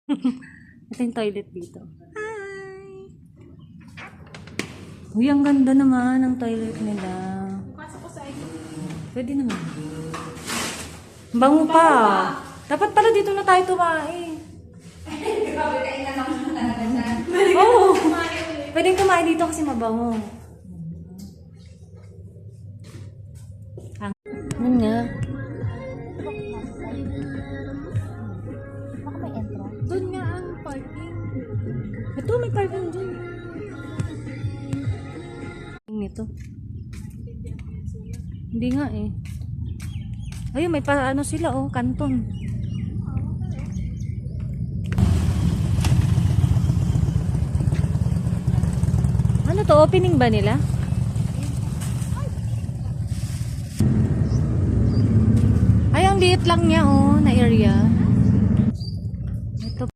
Ito yung toilet dito. Hi! Uy, ang ganda naman ng toilet nila. Pasok ko sa inyo. Pwede naman. Bango pa. Dapat pala dito na tayo tumain. Grabe, kainan lang mo talaga siya. Oo. Pwedeng kumain dito kasi mabango. Ano nga? Baka may entrance. Doon nga ang parking. Ito, may parking dun. Nito. Hindi nga eh. Ayun, may ano sila oh, kanton. Ano to? Opening ba nila? Ay, ang liit lang niya oh, na area.